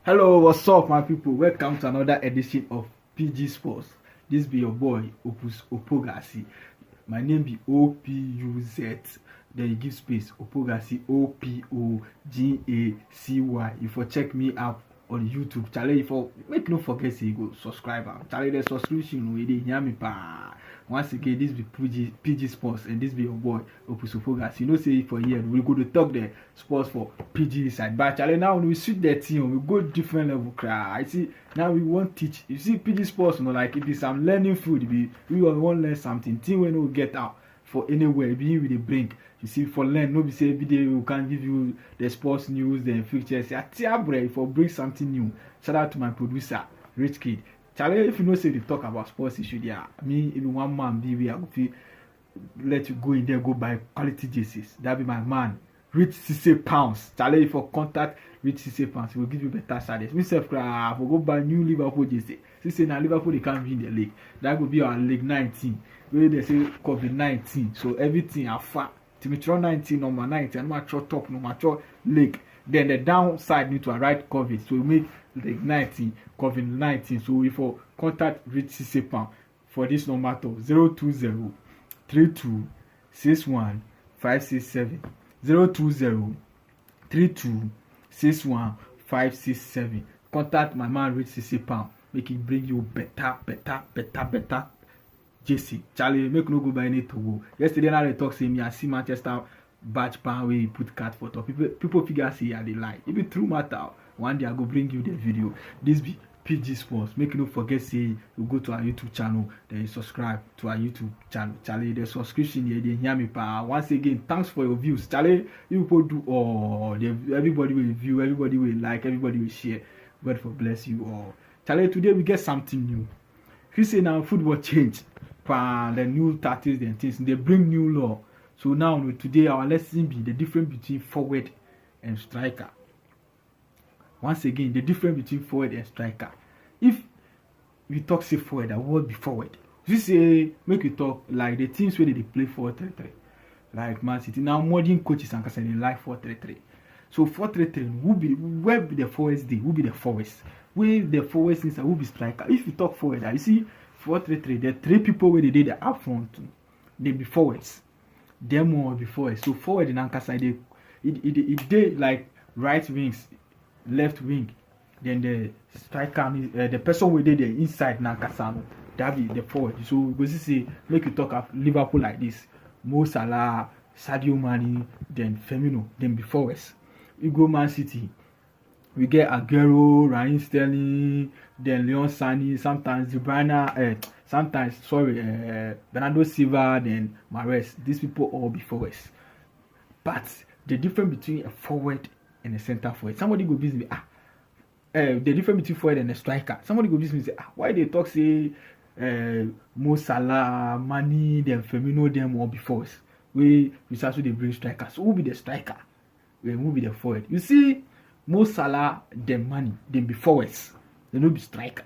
Hello, what's up, my people? Welcome to another edition of PG Sports. This be your boy Opus Opogasi. My name be OPUZ. Then you give space Opogasi OPOGACY. If you check me out on YouTube, Charlie, if you make no forget say you go subscribe. Charlie, the subscription we dey hear me pa. Once again, this be PG Sports and this be your boy Opus Opogasi. You know say for here we go to talk the sports for PG side. But Charlie, now when we switch the team, we go different level. I see now we want teach. You see PG Sports, like it is some learning food. We want learn something. Team when we get out for anywhere, be with the bring. You see for learn, no be say every day we can give you the sports news, the fixtures. For bring something new. Shout out to my producer, Rich Kid. Charlie, if you know say they talk about sports issue there, me even one man be we I go feel let you go in there, go buy quality jerseys. That be my man. Rich CC pounds. Charlie, if you contact Rich CC pounds, he will give you better service. Myself, I will go buy new Liverpool jersey. CC now Liverpool they can't win the league. That will be our league 19. Where they say COVID-19. So everything are far. Timitron 19, number 19, and mature top, no mature league. Then the downside need to write COVID. So we make league 19, COVID-19. So if you contact Rich CC pound for this number to 020 32 61 567 020 32 61 567. Contact my man Rich CC pound. Make it bring you better JC. Charlie, make no go buy any Togo. Yesterday now they talk say me I see Manchester batch pan where he put cat photo. People figure say yeah they lie. If it true matter, one day I go bring you the video. This be PG Sports. Make no forget say you go to our YouTube channel, then you subscribe to our YouTube channel. Charlie, the subscription here they hear me pa. Once again, thanks for your views. Charlie, you people do all. Everybody will view, everybody will like, everybody will share. God for bless you all. Charlie, today we get something new. You say now football change. The new tactics and things, they bring new law. So now today our lesson be the difference between forward and striker. Once again, the difference between forward and striker. If we talk say forward, I will be forward. You say make we talk like the teams where they play 4-3-3, like Man City. Now modern coaches and they like 4-3-3. So 4-3-3 who be where be the forwards day? Who be the forwards? Where the forwards inside? Who be striker? If you talk forward, you see 4-3-3. The three people where they did the up front, they be forwards. Them more be forwards. So forward in anchor side, it did like right wings, left wing. Then the striker, the person where they the inside Nankasano, that be the forward. So we go see make you talk of Liverpool like this: Mo Salah, Sadio Mane, then Firmino, then be forwards. We go Man City. We get Aguero, Raheem Sterling, then Leon Sané, sometimes De Bruyne, Bernardo Silva, then Mahrez. These people all be forwards. But the difference between a forward and a center forward, somebody go visit me. The difference between forward and a striker. Somebody go visit me say, why they talk say Mo Salah, Mane, then Firmino, them all be forwards. We also they bring strikers. So who be the striker? Who be the forward? You see. Mo Salah, them money, them be forwards. They no be striker.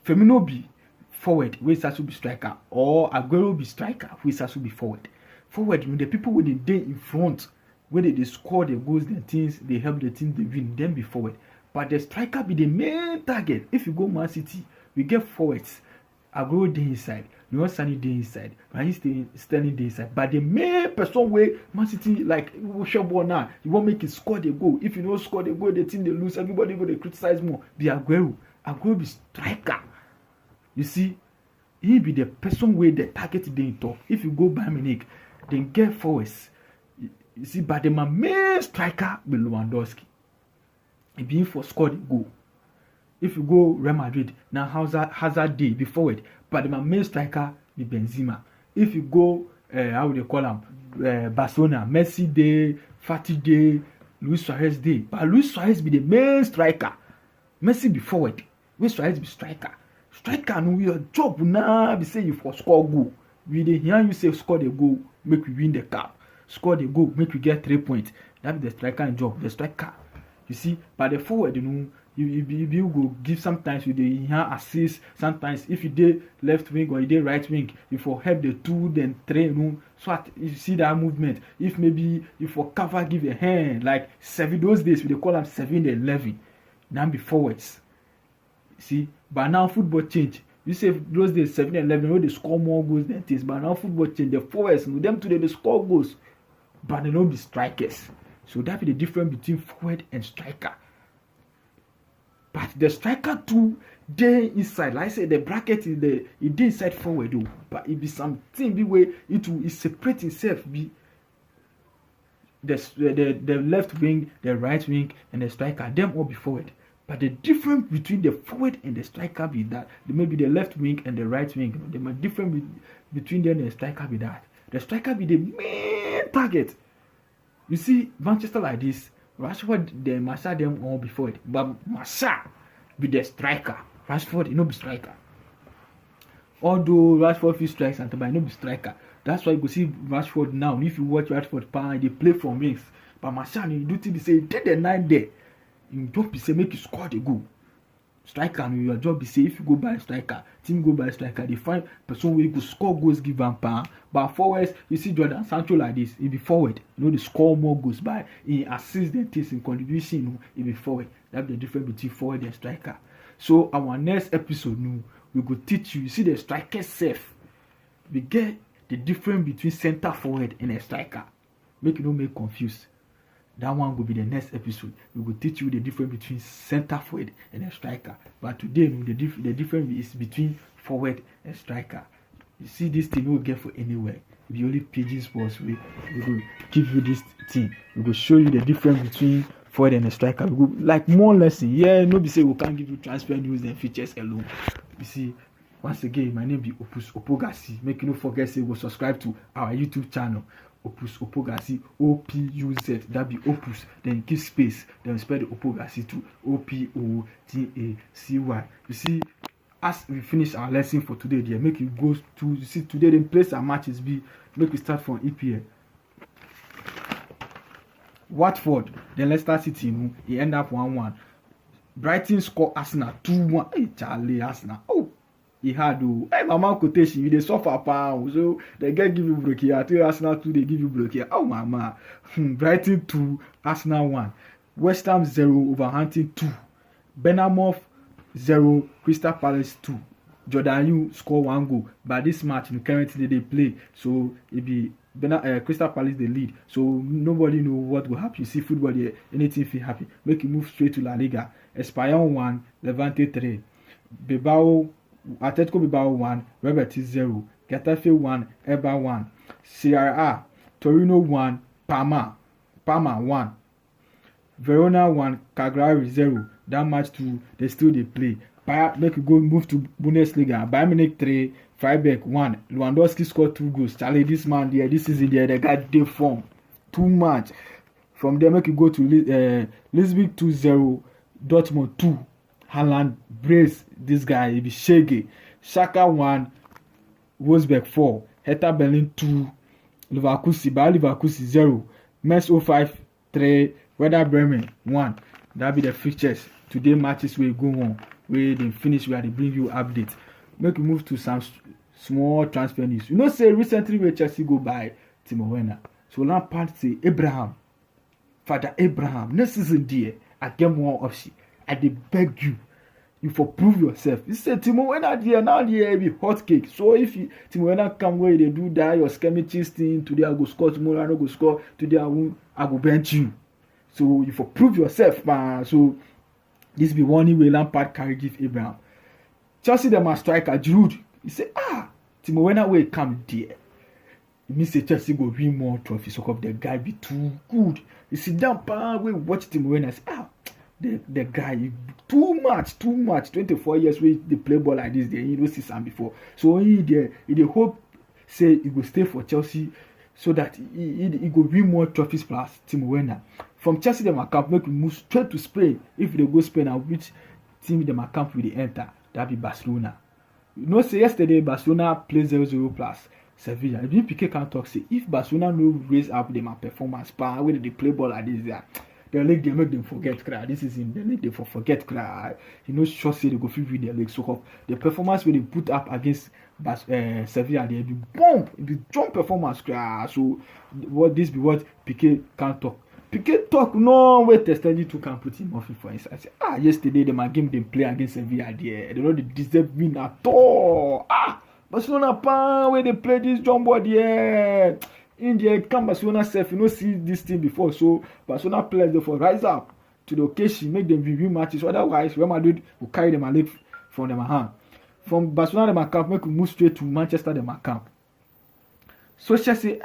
Firmino be forward, we also be striker. Or Aguero be striker, we also be forward. Forward, the people when they day in front, when they score the goals, the teams, they help the team, they win, them be forward. But the striker be the main target. If you go Man City, we get forwards. Aguero day inside, Leon Sané day inside, Raheem Sterling day inside. But the main person where Man City like ball now, you won't make it score the goal. If you don't score the goal, the team they lose. Everybody go they criticize more. Be Aguero. Aguero be striker. You see, he be the person where the target they talk. If you go Bayern Munich, then get forwards. You see, but the main striker be Lewandowski. He be for score the goal. If you go Real Madrid, now Hazard day be forward, but my main striker be Benzema. If you go, how would they call him? Barcelona, Messi day, Fati day, Luis Suarez day. But Luis Suarez be the main striker. Messi be forward. Luis Suarez be striker. Striker no your job now be say you for score goal. We dey hear you say score the goal, make we win the cup. Score the goal, make we get 3 points. That be the striker job. The striker. You see, but the forward, you go give sometimes with the assist. Sometimes if you did left wing or you did right wing, you for help the 2 then 3 so you see that movement. If maybe you for cover give a hand like 7 those days we they call them 7 and 11. Now be forwards. See, but now football change. You say those days 7 and 11, they score more goals than this. But now football change. The forwards, them today they score goals, but they don't be strikers. So that be the difference between forward and striker. But the striker too, they inside. Like I said, the bracket is it inside forward though. But it be something be way it separate itself. Be the left wing, the right wing, and the striker. Them all be forward. But the difference between the forward and the striker be that maybe the left wing and the right wing. The difference between them and the striker be that the striker be the main target. You see, Manchester like this, Rashford, the Masha them all before it, but Masha be the striker. Rashford, be striker. Although Rashford feels strikes and but be striker. That's why you go see Rashford now. If you watch Rashford, they play from wings. But Masha, you do to be say dead the 9 there. You don't be say make you score the goal. Striker, your job is say if you go by striker, team go by striker, they find person where you go score goals, give them power. But forwards, you see Jordan Sancho like this, he be forward. They score more goals by he assist the teams in contribution, he be forward. That's the difference between forward and striker. So our next episode, we go teach you. You see the striker self. We get the difference between center forward and a striker. Make you don't make confused. That one will be the next episode. We will teach you the difference between center forward and a striker. But today, the difference is between forward and striker. You see this thing we will get for anywhere. We only PG Sports. We will give you this thing. We will show you the difference between forward and a striker. We will like more lesson. Yeah, nobody say we can't give you transfer news and features alone. You see, once again, my name be Opus Opogasi. Make you no forget say we subscribe to our YouTube channel. Opus Opogasi, O-P-U-Z, that be Opus, then give space, then spell the Opogasi to O-P-O-G-A-C-Y. You see, as we finish our lesson for today, there, make you go to, you see, today the place our matches be, make we start from EPL. Watford, then Leicester City, he end up 1-1. Brighton score Arsenal 2-1. Hey, Charlie, Arsenal. Oh, he had hey, mama quotation, they suffer pound, so they get give you block here. I tell you Arsenal 2, they give you block here. Oh mama. Brighton 2, Arsenal 1. West Ham 0, Wolverhampton 2. Bournemouth 0, Crystal Palace 2. Jordan Ayew score 1 goal. But this match currently they play, so it be Crystal Palace the lead. So nobody know what will happen. You see football there, anything feel happy. Make you move straight to La Liga. Espanyol 1, Levante 3. Atletico Bilbao 1, Real Betis 0, Getafe 1, Eibar 1, Serie A, Torino 1, Parma 1, Verona 1, Cagliari 0. That match 2, they still they play. Make you go move to Bundesliga. Bayern Munich 3, Freiburg 1. Lewandowski scored 2 goals. Charlie, this man there, this season there, they got their form too much. From there, make you go to Lisbon 2-0, Dortmund 2. Haaland brace this guy, he be shaggy. Shaka 1, Wolfsburg 4, Hertha Berlin 2, Leverkusen 0, Metz 05 3, Werder Bremen 1. That be the fixtures. Today matches will go on. Where they finish, where they bring you updates. Make you move to some small transfer news. You know, say recently where Chelsea go by Timo Werner. So Lampard say Father Abraham, next season there, I get more option. I dey beg you for prove yourself. You say Timo Werner there now there be hot cake. So if Timo Werner come where they do that your schematics thing, today I go score, tomorrow I no go score, today I go bench you. So you for prove yourself, man. So this be one way Lampard carry give Abraham. Chelsea them a striker Giroud. He say Timo Werner will come there. It means say Chelsea go win more trophies. So the guy be too good. You sit down, we watch Timo Werner say the guy too much 24 years wey dey play ball like this there, you don't see some before. So he dey hope say he go stay for Chelsea so that he go win more trophies plus Timo Werner. From Chelsea them account make we move straight to Spain. If they go Spain, and which team them account will they enter? That be Barcelona. You know say yesterday Barcelona play 0-0 plus Sevilla. If Piqué can talk say if Barcelona no raise up them performance where they play ball like this there, the league they make them forget cry. This is in the league they forget cry. You know, sure say they go fit win the league. So the performance where they put up against Sevilla, they be bomb, it be jump performance cry. So what this be what Piqué can't talk. Piqué talk no way Testegi to can put him off for instance. Yesterday the my game they play against Sevilla there. They don't deserve win at all. Barcelona pan where they play this jumbo there. In the camp Barcelona self, you know see this team before. So Barcelona players therefore rise up to the occasion, make them review matches. Otherwise, Real Madrid will carry them and leave from them hand. From Barcelona them camp, make them move straight to Manchester them camp. So she say,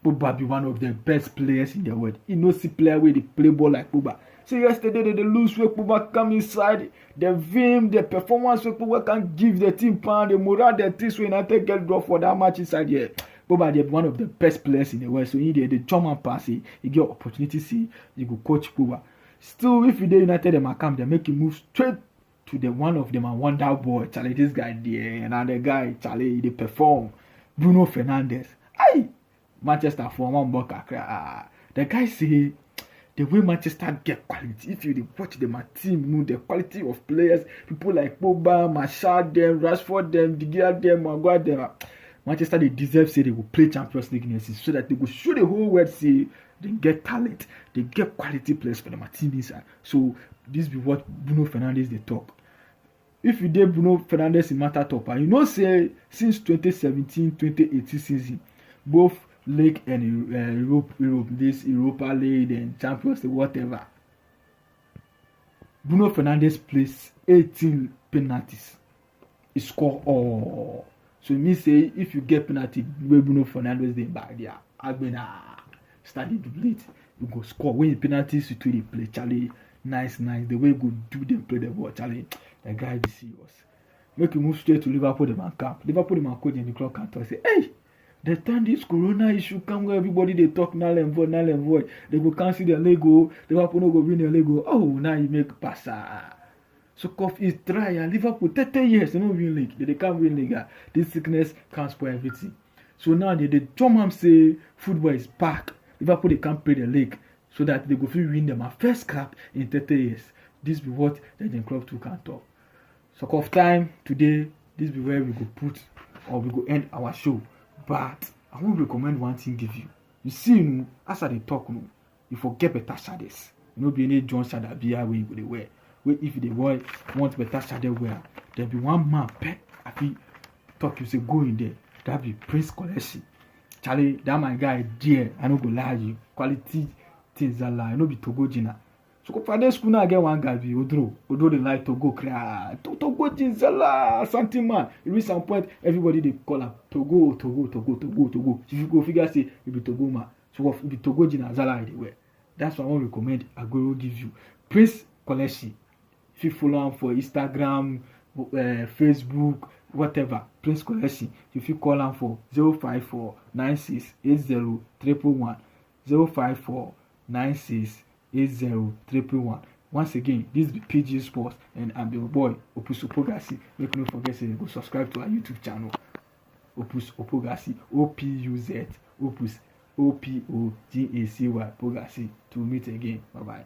Pogba be one of the best players in the world. He knows the player where they play ball like Pogba. So yesterday they lose where Pogba come inside. The vim, the performance where Pogba can give the team pound, the morale, the team so United get draw for that match inside here. Pogba they one of the best players in the world. So he did the German pass, he get opportunity see you go coach Pogba. Still, if you dey United them come, they make him move straight to the one of them and wonder boy. Charlie, this guy there, and the guy Charlie they perform. Bruno Fernandes. Manchester for one buck. The guy say the way Manchester get quality. If you watch them team, you know the quality of players, people like Pogba, Martial, them, Rashford, them, De Gea, them, Maguire, them. Manchester they deserve say they will play Champions League next season so that they will show the whole world say they get talent, they get quality players for them team inside. So this be what Bruno Fernandes they talk. If you did Bruno Fernandes in matter top, you know say since 2017-2018 season, both League and this Europa League and Champions League, whatever. Bruno Fernandes plays 18 penalties. He score all. So me say if you get penalty where Bruno Fernandes they back there, Agbena study to play it. You go score when the penalties you they play. Charlie, nice. The way you go do them play the ball, Charlie. The guy be serious. Make you move straight to Liverpool the man camp. Liverpool the man coach in the club can't say, hey. The time this corona issue come where everybody they talk null and void. They go cancel their Lego. Liverpool no go win their Lego. Oh, now you make passer. So Kof is try and Liverpool 30 years they don't win league. They can't win league. This sickness can't spoil everything. So now they German say football is back. Liverpool they can't play the league so that they go win them a first cup in 30 years. This be what the club 2 can talk. So Kof time today. This be where we go put or we go end our show. But I won't recommend one thing give you. You see, as I talk, you forget better shadows. You know, be any John Shadow Bia where you go wear. Where if the boy want better shadow wear, there be one man pet. I feel talk you say go in there. That be Prince Collection. Charlie, that my guy dear. I no go lie you. Quality things that lie. I no be Togo Gina. So for this school now get one guy be Odro they like Togo cry. Togo Ginzala something man. It reach some point everybody they call him Togo. If you go figure say it be Togo man. So if it be Togo Ginzala anywhere. That's what I want to recommend. I go give you Prince Collection. If you follow him for Instagram, Facebook, whatever, Prince Collection. If you call him for 054 96 80 111 054 96 80 Once again, this is PG Sports and I'm your boy Opus Opogasi. Make no forget to go subscribe to our YouTube channel. Opus Opogasi, OPUZ Opus OPOGACY Pogasi. To meet again. Bye bye.